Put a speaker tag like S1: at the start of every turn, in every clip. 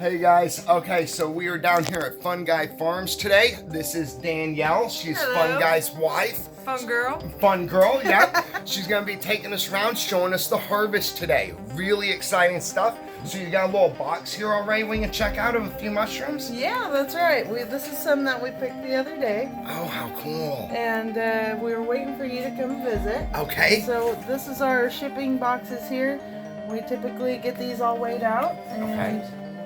S1: Hey guys, okay, so we are down here at Fung Guy Farms today. This is Danielle, she's
S2: Hello.
S1: Fung Guy's wife.
S2: Fung Girl.
S1: Fun Girl, yeah. She's gonna be taking us around, showing us the harvest today. Really exciting stuff. So you got a little box here already we can check out of a few mushrooms?
S2: Yeah, that's right. This is some that we picked the other day.
S1: Oh, how cool.
S2: And we were waiting for you to come visit.
S1: Okay.
S2: So this is our shipping boxes here. We typically get these all weighed out and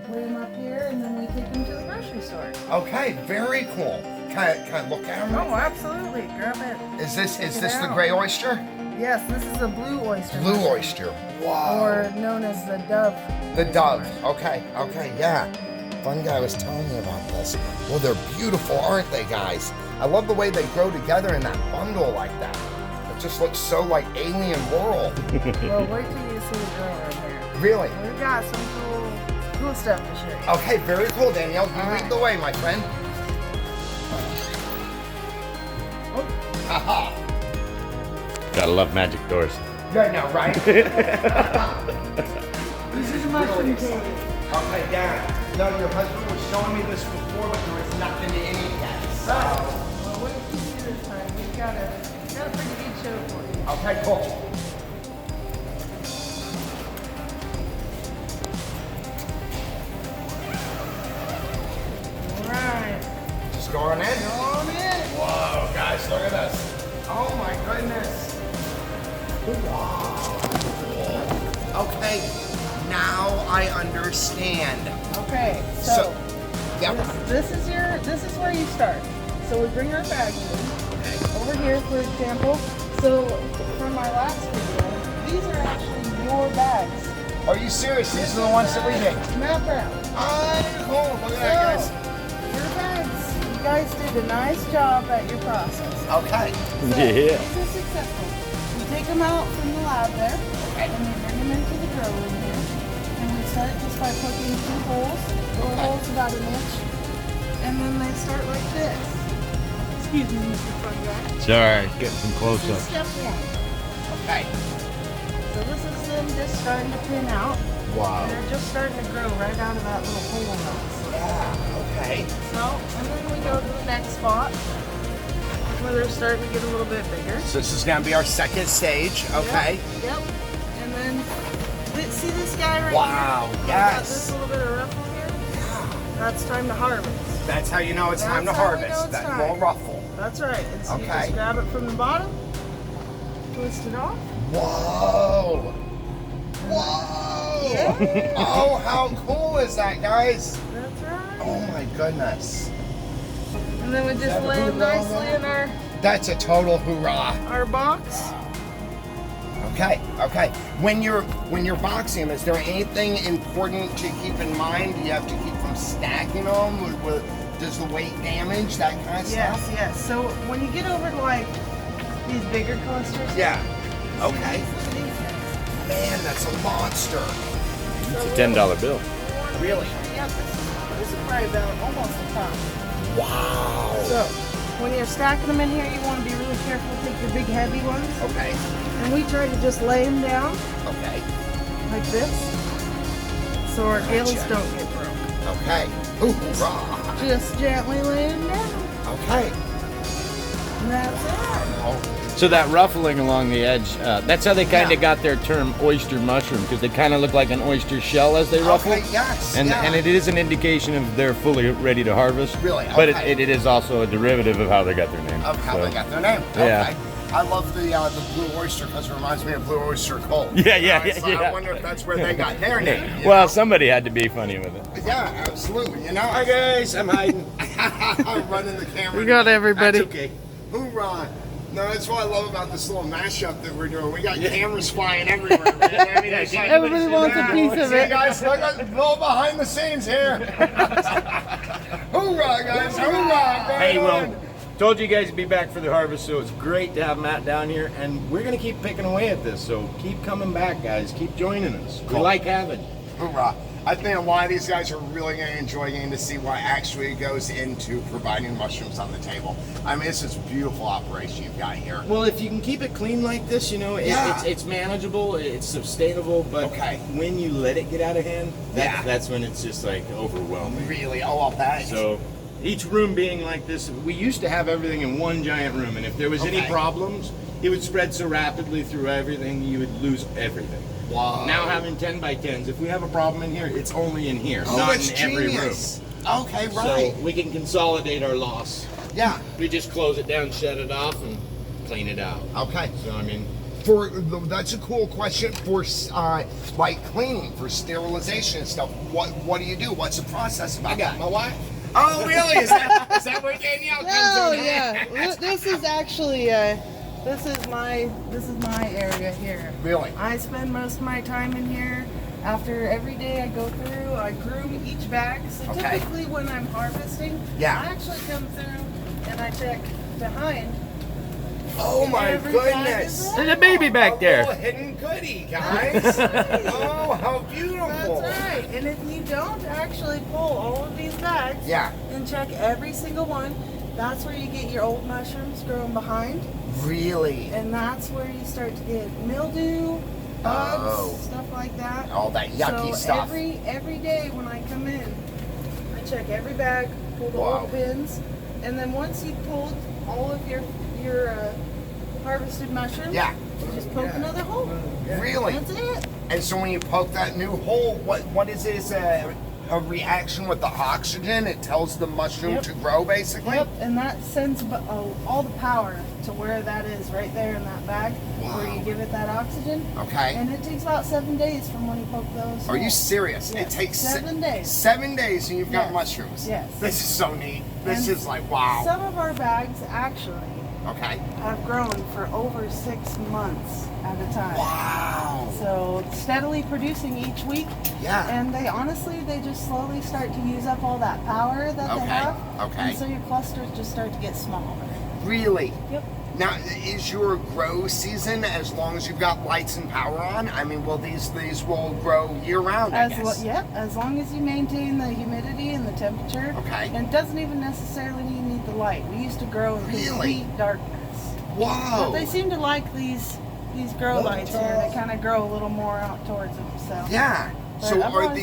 S2: weigh them up here, and then we take them to the grocery store.
S1: Okay, very cool. Can I look at them?
S2: Oh, absolutely. Grab it.
S1: Is this the gray oyster?
S2: Yes, this is a blue oyster.
S1: Blue oyster. Wow.
S2: Or known as the dove.
S1: The dove. Okay, yeah. Fun Guy was telling me about this. Well, they're beautiful, aren't they, guys? I love the way they grow together in that bundle like that. It just looks so like alien world.
S2: Well, wait till you see the grower in here.
S1: Really?
S2: We've got some cool stuff to show you.
S1: Okay, very cool, Danielle. You lead the way, my friend. Haha.
S3: Gotta love magic doors.
S1: Yeah, no, right?
S2: This is a mushroom cave.
S1: Okay, yeah. No, your husband was showing me this before, but there was nothing in it yet. So.
S2: Well, what did you see this time? We've got a pretty good show for you.
S1: Okay, cool.
S2: Alright.
S1: Just go on in.
S2: Go on in.
S1: Whoa, guys, look at this. Oh my goodness. Wow. Okay, now I understand.
S2: Okay, so
S1: yeah.
S2: this is where you start. So we bring our bags in.
S1: Okay.
S2: Over here, for example. So from my last video, these are actually your bags.
S1: Are you serious? These are the ones that we made.
S2: Map out.
S1: Cool. Look at that, guys.
S2: Your bags. You guys did a nice job at your process.
S1: Okay.
S2: So,
S3: Yeah.
S2: This is successful. We take them out from the lab there, and we bring them into the grower in here. And we start just by poking 2 holes. The hole's about 1 inch. And then they start like this. Excuse me, Mr. Fun Guy.
S3: It's alright, getting some
S2: This
S3: close-ups.
S2: is step 1.
S1: Okay.
S2: So this is them just starting to pin out.
S1: Wow.
S2: And they're just starting to grow right out of that little hole in us.
S1: Yeah. Okay.
S2: So, and then we go to the next spot where they're starting to get a little bit bigger.
S1: So this is gonna be our second stage. Okay.
S2: Yep. And then, see this guy right
S1: Wow,
S2: here?
S1: yes.
S2: Got this little bit of ruffle here? That's time to harvest.
S1: That's how you know it's time to
S2: That's how we know
S1: harvest.
S2: it's
S1: That
S2: time.
S1: little ruffle.
S2: That's right. And so you
S1: Okay.
S2: just grab it from the bottom, twist it off.
S1: Whoa. Whoa.
S2: Yeah.
S1: Oh, how cool is that, guys?
S2: That's right.
S1: Oh my goodness.
S2: And then we just lay them nicely in
S1: That's a total hoorah.
S2: our box.
S1: Okay. When you're boxing them, is there anything important to keep in mind? Do you have to keep from stacking them? Does the weight damage that kind of stuff?
S2: Yes. So when you get over to like these bigger clusters,
S1: Yeah. Okay.
S2: these guys.
S1: Man, that's a monster.
S3: It's a $10 bill.
S1: Really?
S2: Yep. This is probably about almost the top.
S1: Wow.
S2: So when you're stacking them in here, you want to be really careful. Take your big heavy ones,
S1: Okay.
S2: and we try to just lay them down
S1: Okay.
S2: like this, so our gills
S1: Gotcha.
S2: don't get broke.
S1: Okay. Hoorah.
S2: Just gently lay them down.
S1: Okay.
S2: And that's it.
S1: Oh,
S3: So that ruffling along the edge, that's how they kind
S1: Yeah.
S3: of got their term oyster mushroom, because they kind of look like an oyster shell as they ruffle.
S1: okay, yes.
S3: And,
S1: yeah.
S3: and it is an indication of they're fully ready to harvest.
S1: Really?
S3: But
S1: Okay.
S3: it is also a derivative of how they got their name.
S1: Of how
S3: So-
S1: they got their name.
S3: Yeah.
S1: Okay. I love the blue oyster because it reminds me of Blue Oyster Cult.
S3: Yeah.
S1: So I wonder if that's where they got their name. you
S3: Well,
S1: know?
S3: somebody had to be funny with it.
S1: Yeah, absolutely. You know,
S3: Hi guys, I'm hiding.
S1: I'm running the camera.
S2: We got everybody.
S1: That's okay. Hoorah. No, that's what I love about this little mashup that we're doing. We got cameras flying everywhere, man. I mean, it's like,
S2: Everybody wants a piece of
S1: see,
S2: it.
S1: guys, look at the little behind the scenes here. Hoorah, guys. Hoorah.
S3: Hey,
S1: Going
S3: well,
S1: on.
S3: told you guys to be back for the harvest, so it's great to have Matt down here, and we're gonna keep picking away at this. So keep coming back, guys. Keep joining us. We
S1: Cool.
S3: like having you.
S1: Hoorah. I think a lot of these guys are really going to enjoy getting to see what actually goes into providing mushrooms on the table. I mean, this is a beautiful operation you've got here.
S3: Well, if you can keep it clean like this, you know, it's manageable, it's sustainable, but when you let it get out of hand, that's when it's just like overwhelming.
S1: Really? Oh, I'll bet.
S3: So each room being like this, we used to have everything in one giant room, and if there was any problems, it would spread so rapidly through everything, you would lose everything.
S1: Wow.
S3: Now having 10 by 10s, if we have a problem in here, it's only in here,
S1: Oh,
S3: not
S1: that's
S3: in every
S1: genius.
S3: room.
S1: Okay, right.
S3: So we can consolidate our loss.
S1: Yeah.
S3: We just close it down, shut it off, and clean it out.
S1: Okay.
S3: So I mean,
S1: that's a cool question for like cleaning, for sterilization and stuff. What do you do? What's the process about that?
S3: my wife.
S1: Oh, really? Is that where Danielle comes in?
S2: Oh yeah, this is actually this is my area here.
S1: Really?
S2: I spend most of my time in here. After every day I go through, I groom each bag. So typically when I'm harvesting, I actually come through and I check behind.
S1: Oh my goodness!
S3: There's a baby back there.
S1: A little hidden goodie, guys. Oh, how beautiful!
S2: That's right. And if you don't actually pull all of these bags, and check every single one, that's where you get your old mushrooms growing behind.
S1: Really?
S2: And that's where you start to get mildew, bugs, stuff like that.
S1: All that yucky stuff.
S2: Every day when I come in, I check every bag, pull the old pins, and then once you've pulled all of your harvested mushrooms, you just poke another hole.
S1: Really?
S2: That's it.
S1: And so when you poke that new hole, what is it? Is a reaction with the oxygen? It tells the mushroom to grow, basically?
S2: Yep, and that sends all the power to where that is, right there in that bag, where you give it that oxygen.
S1: Okay.
S2: And it takes about 7 days from when you poke those.
S1: Are you serious?
S2: Yes.
S1: It takes
S2: 7 days.
S1: 7 days and you've got mushrooms?
S2: Yes.
S1: This is so neat. This is like, wow.
S2: Some of our bags actually have grown for over 6 months at a time.
S1: Wow.
S2: So steadily producing each week.
S1: Yeah.
S2: And they just slowly start to use up all that power that they have.
S1: Okay.
S2: And so your clusters just start to get smaller.
S1: Really?
S2: Yep.
S1: Now, is your grow season as long as you've got lights and power on? I mean, will these will grow year round, I guess?
S2: Yep, as long as you maintain the humidity and the temperature.
S1: Okay.
S2: And it doesn't even necessarily need the light. We used to grow in complete darkness.
S1: Wow.
S2: But they seem to like these grow lights here. They kind of grow a little more out towards them. So.
S1: Yeah.
S2: But
S1: so are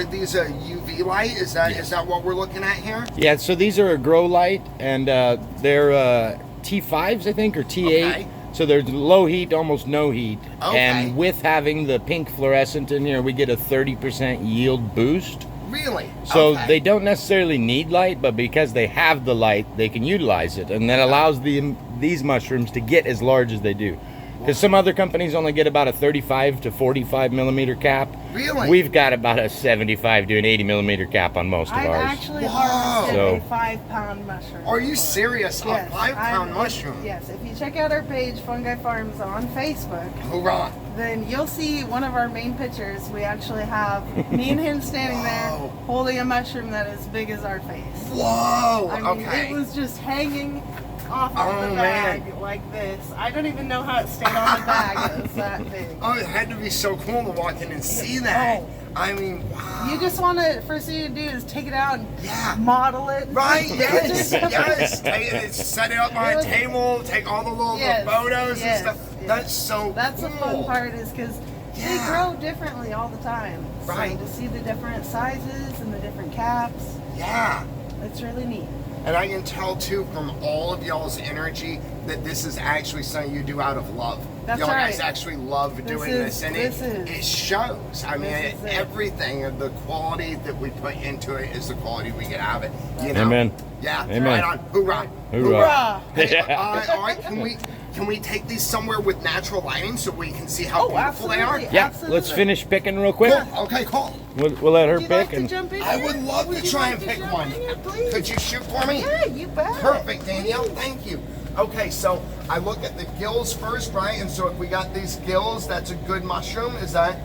S1: these a UV light? Is that what we're looking at here?
S3: Yeah. So these are a grow light, and they're T5s, I think, or T8.
S1: Okay.
S3: So there's low heat, almost no heat.
S1: Okay.
S3: And with having the pink fluorescent in here, we get a 30% yield boost.
S1: Really?
S3: So they don't necessarily need light, but because they have the light, they can utilize it. And that allows these mushrooms to get as large as they do. Because some other companies only get about a 35 to 45 millimeter cap.
S1: Really?
S3: We've got about a 75 to an 80 millimeter cap on most of ours.
S2: I've actually harvested a 5-pound mushroom.
S1: Are you serious?
S2: Yes,
S1: A 5-pound mushroom?
S2: Yes. If you check out our page, Fung Guy Farms, on Facebook,
S1: hoorah,
S2: then you'll see one of our main pictures. We actually have me and him standing there holding a mushroom that is big as our face.
S1: Whoa!
S2: I mean, it was just hanging off of the bag like this. I don't even know how it stayed on the bag. It was that big.
S1: Oh, it had to be so cool to walk in and see that. I mean, wow.
S2: You just want to, first thing you do is take it out and model it.
S1: Right, yes, yes. Set it up on a table, take all the little photos and stuff. That's so cool.
S2: That's the fun part, is because they grow differently all the time.
S1: Right.
S2: So to see the different sizes and the different caps.
S1: Yeah.
S2: It's really neat.
S1: And I can tell too from all of y'all's energy that this is actually something you do out of love.
S2: That's
S1: y'all
S2: right.
S1: guys actually love doing this, and it shows. I mean, everything of the quality that we put into it is the quality we get out of it. You know?
S3: Amen.
S1: Yeah.
S3: Amen.
S1: Right on. Hoorah.
S2: Hoorah.
S1: Hey, all right. Can we take these somewhere with natural lighting so we can see how beautiful they are?
S3: Yeah.
S2: Absolutely.
S3: Let's finish picking real quick.
S1: Cool. Okay. Cool.
S3: We'll let her
S2: Would you
S3: pick.
S2: like to jump in
S1: I
S2: here?
S1: would love to try and
S2: to
S1: pick
S2: jump
S1: one.
S2: in here, please?
S1: Could you shoot for me?
S2: Yeah, you bet.
S1: Perfect, Danielle. Thank you. Okay, so I look at the gills first, right? And so if we got these gills, that's a good mushroom. Is that?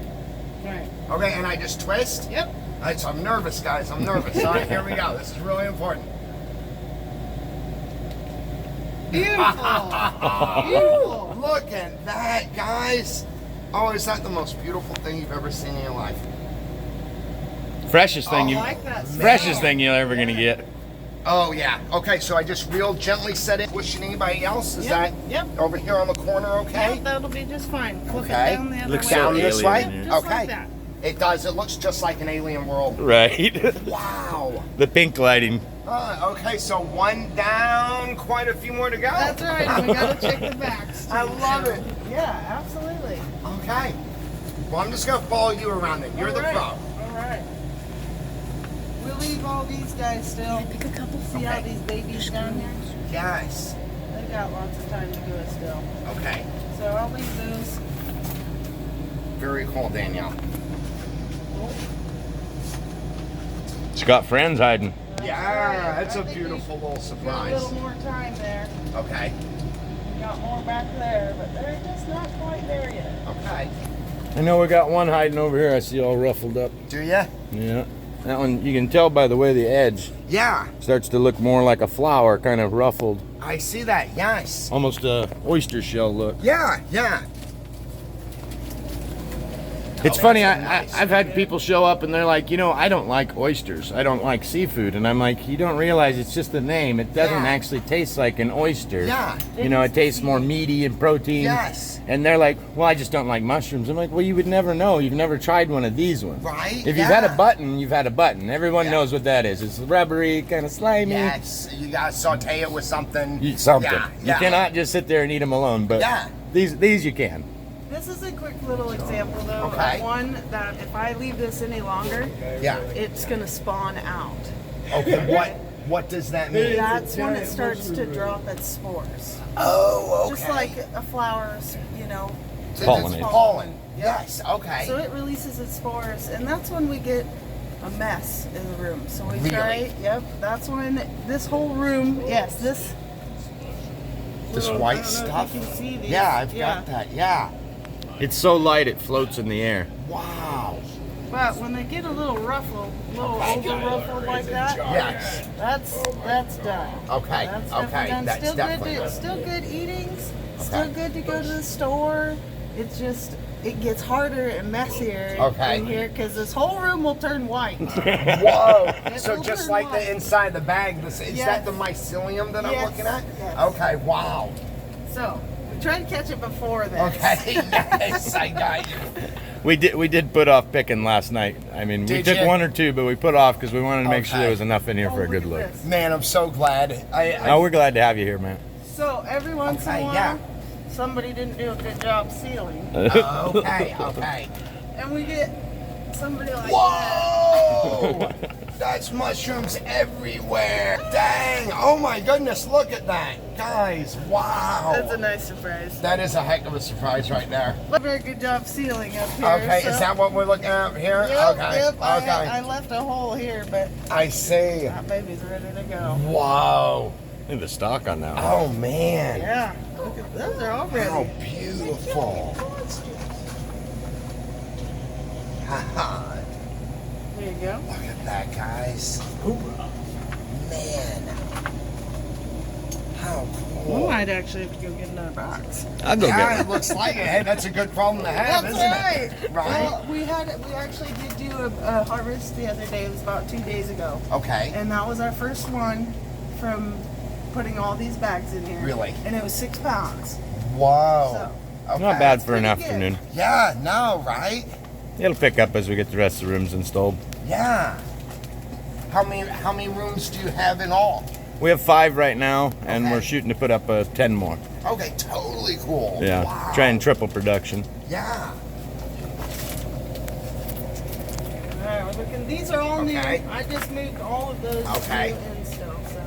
S2: Right.
S1: Okay, and I just twist?
S2: Yep.
S1: All right, so I'm nervous, guys. I'm nervous. All right, here we go. This is really important.
S2: Beautiful. Beautiful.
S1: Look at that, guys. Oh, is that the most beautiful thing you've ever seen in your life?
S3: Freshest thing
S2: that
S3: thing you're ever gonna get.
S1: Oh yeah. Okay, so I just real gently set it. Pushing anybody else? Is that over here on the corner? Okay.
S2: Yep, that'll be just fine. Flip
S1: Okay.
S2: it down the other
S3: Looks
S2: way.
S3: so
S1: Down this
S3: alien
S1: way?
S3: in here.
S2: Just
S1: Okay.
S2: like that.
S1: It does. It looks just like an alien world.
S3: Right.
S1: Wow.
S3: The pink lighting.
S1: Okay, so one down, quite a few more to go.
S2: That's right. We gotta check the backs.
S1: I love it.
S2: Yeah, absolutely.
S1: Okay. Well, I'm just gonna follow you around then. You're the pro.
S2: All right. We'll leave all these guys still. Pick a couple. See how these babies down here?
S1: Yes.
S2: They got lots of time to do it still.
S1: Okay.
S2: So I'll leave those.
S1: Very cool, Danielle.
S3: It's got friends hiding.
S1: Yeah, that's a beautiful little
S2: Got a
S1: surprise.
S2: little more time there.
S1: Okay.
S2: Got more back there, but they're just not quite there yet.
S1: Okay.
S3: I know we got one hiding over here. I see all ruffled up.
S1: Do ya?
S3: Yeah. That one, you can tell by the way the edge
S1: Yeah.
S3: starts to look more like a flower, kind of ruffled.
S1: I see that. Yes.
S3: Almost a oyster shell look.
S1: Yeah. Yeah.
S3: It's funny,
S1: that's nice.
S3: I've had people show up and they're like, I don't like oysters. I don't like seafood. And I'm like, you don't realize it's just the name. It doesn't
S1: Yeah.
S3: actually taste like an oyster.
S1: Yeah.
S3: It tastes more meaty and protein.
S1: Yes.
S3: And they're like, well, I just don't like mushrooms. I'm like, well, you would never know. You've never tried one of these ones.
S1: Right?
S3: If you've had a
S1: Yeah.
S3: button, you've had a button. Everyone
S1: Yeah.
S3: knows what that is. It's rubbery, kind of slimy.
S1: Yes. You gotta saute it with something.
S3: Something.
S1: Yeah.
S3: You
S1: Yeah.
S3: cannot just sit there and eat them alone. But
S1: Yeah.
S3: these you can.
S2: This is a quick little example though
S1: Okay.
S2: of one that if I leave this any longer,
S1: Yeah.
S2: it's gonna spawn out.
S1: Okay. What does that mean?
S2: That's when it starts to drop its spores.
S1: Oh, okay.
S2: Just like a flower,
S1: So
S3: Pollen.
S1: it's pollen. Yes. Okay.
S2: So it releases its spores, and that's when we get a mess in the room. So we
S1: Really?
S2: try, that's when this whole room, this little- I
S1: white
S2: don't know if
S1: stuff.
S2: you can see these.
S1: Yeah, I've got that. Yeah.
S3: It's so light it floats in the air.
S1: Wow.
S2: But when they get a little ruffled, over ruffled like that,
S1: Yes.
S2: that's done.
S1: Okay.
S2: That's
S1: Okay.
S2: definitely done.
S1: That's definitely
S2: good.
S1: good.
S2: Still good eatings. Still
S1: Okay.
S2: good to go to the store. It's just it gets harder and messier
S1: Okay.
S2: in here because this whole room will turn white.
S1: Whoa.
S2: It
S1: So
S2: will
S1: just
S2: turn
S1: like
S2: white.
S1: the inside the bag, is
S2: Yes.
S1: that the mycelium that I'm
S2: Yes.
S1: looking at?
S2: Yes.
S1: Okay. Wow.
S2: So we try to catch it before this.
S1: Okay. Yes, I got you.
S3: We did put off picking last night. I mean, we
S1: Did
S3: took
S1: ya?
S3: one or two, but we put off because we wanted to make sure
S1: Okay.
S3: there was enough in here
S2: Oh,
S3: for a good
S2: look
S3: look.
S2: at this.
S1: Man, I'm so glad.
S3: Oh, we're glad to have you here, man.
S2: So every once in
S1: Okay,
S2: a while,
S1: yeah.
S2: somebody didn't do a good job sealing,
S1: Okay. Okay.
S2: and we get somebody like that.
S1: Whoa! That's mushrooms everywhere. Dang! Oh my goodness! Look at that, guys! Wow!
S2: That's a nice surprise.
S1: That is a heck of a surprise right there.
S2: Very good job sealing up here.
S1: Okay,
S2: so-
S1: is that what we're looking at here?
S2: Yep,
S1: Okay.
S2: yep. I
S1: Okay.
S2: left a hole here, but
S1: I see.
S2: that baby's ready to go.
S1: Wow!
S3: Look at the stock on that one.
S1: Oh man!
S2: Yeah, look at those are all ready.
S1: How beautiful! Haha!
S2: There you go.
S1: Look at that, guys! Man! How
S2: We
S1: cool!
S2: might actually have to go get another box.
S3: I'll go
S1: Yeah,
S3: get
S1: it looks like it. Hey, that's a good problem to have,
S2: That's
S1: isn't
S2: right.
S1: it? Right?
S2: Well, we actually did do a harvest the other day. It was about 2 days ago,
S1: Okay.
S2: and that was our first one from putting all these bags in here.
S1: Really?
S2: And it was 6 pounds.
S1: Whoa. Okay.
S3: Not bad for an
S2: pretty good.
S3: afternoon.
S1: Yeah, no, right?
S3: It'll pick up as we get the rest of the rooms installed.
S1: Yeah. How many rooms do you have in all?
S3: We have 5 right now, and
S1: Okay.
S3: we're shooting to put up 10 more.
S1: Okay, totally cool.
S3: Yeah,
S1: Wow.
S3: try and triple production.
S1: Yeah.
S2: All right, we're looking. These are all
S1: Okay.
S2: new. I just moved all of those
S1: Okay.
S2: new in still. So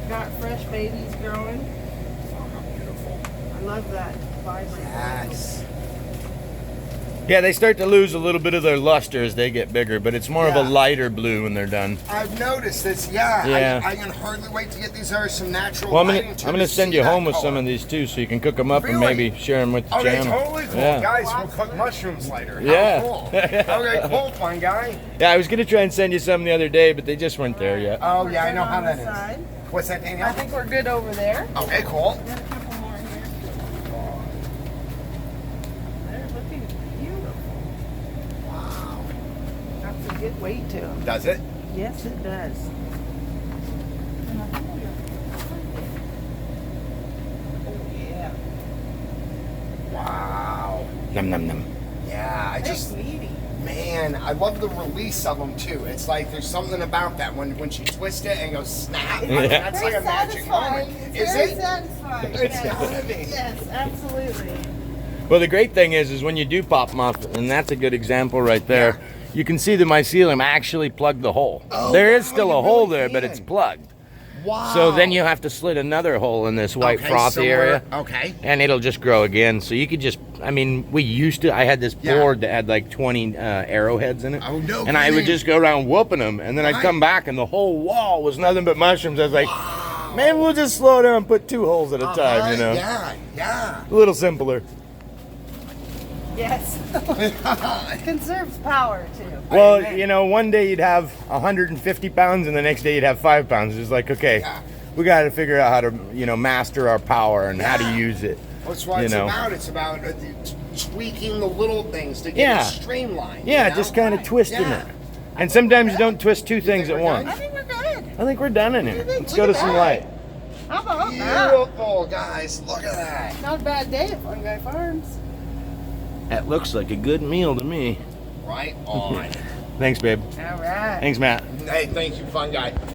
S2: got fresh babies growing.
S1: Oh, how beautiful.
S2: I love that vibrant.
S1: Yes.
S3: Yeah, they start to lose a little bit of their luster as they get bigger, but it's more of a
S1: Yeah.
S3: lighter blue when they're done.
S1: I've noticed this. Yeah.
S3: Yeah.
S1: I can hardly wait to get these. There are some natural
S3: Well, I'm
S1: lighting
S3: gonna
S1: to
S3: I'm gonna
S1: to
S3: send
S1: see
S3: you
S1: that
S3: home with
S1: color.
S3: some of these too, so you can cook them up and
S1: Really?
S3: maybe share them with the
S1: Okay,
S3: channel.
S1: totally cool.
S3: Yeah.
S1: Guys, we'll cook mushrooms later. How
S3: Yeah.
S1: cool. Okay, cool, fun guy.
S3: Yeah, I was gonna try and send you some the other day, but they just weren't there yet.
S1: Oh,
S2: We're
S1: yeah, I
S2: good
S1: know
S2: on
S1: how that
S2: this
S1: is.
S2: side.
S1: What's that, Danielle?
S2: I think we're good over there.
S1: Okay, cool.
S2: Got a couple more here. They're looking beautiful.
S1: Wow.
S2: That's a good weight to them.
S1: Does it?
S2: Yes, it does. Yeah.
S1: Wow.
S3: Num num num.
S1: Yeah, I just,
S2: meaty.
S1: man, I love the release of them too. It's like there's something about that when she twists it and goes snap. I mean, that's like a magic moment.
S2: It's
S1: Is
S2: very
S1: it?
S2: satisfying.
S1: It's
S2: yes.
S1: gotta be.
S2: Yes, absolutely.
S3: Well, the great thing is when you do pop them off, and that's a good example right there. You can see the mycelium actually plugged the hole.
S1: Oh,
S3: there is
S1: wow,
S3: still
S1: you
S3: a hole
S1: really
S3: there, but
S1: can.
S3: it's plugged.
S1: Wow.
S3: So then you have to slit another hole in this white frothy area.
S1: Okay.
S3: And it'll just grow again. So you could just, I mean, I had this board that had like 20 arrowheads in it.
S1: Oh, no
S3: And I would
S1: kidding.
S3: just go around whooping them. And then I'd come back and the whole wall was nothing but mushrooms. I was like, maybe we'll just slow down and put 2 holes at a time, you know?
S1: Yeah.
S3: A little simpler.
S2: Yes. Conserves power too.
S3: Well,
S1: Amen.
S3: you know, one day you'd have 150 pounds and the next day you'd have 5 pounds. It's like, okay, we got to figure out how to, you know, master our power and how to use it.
S1: That's what
S3: you
S1: it's
S3: know.
S1: about. It's about tweaking the little things to get it streamlined.
S3: Yeah,
S1: you know?
S3: just kind of twisting
S1: Yeah.
S3: it. And sometimes you don't twist 2 things at
S1: we're
S3: once.
S1: done?
S2: I think we're good.
S3: I think we're done in here.
S2: think?
S3: Let's
S2: Look
S3: go
S2: at
S3: to some
S2: that.
S3: light.
S2: How about that?
S1: Beautiful, guys. Look at that.
S2: Not a bad day at Fung Guy Farms.
S3: That looks like a good meal to me.
S1: Right on.
S3: Thanks, babe.
S2: All right.
S3: Thanks, Matt.
S1: Hey, thank you, Fun Guy.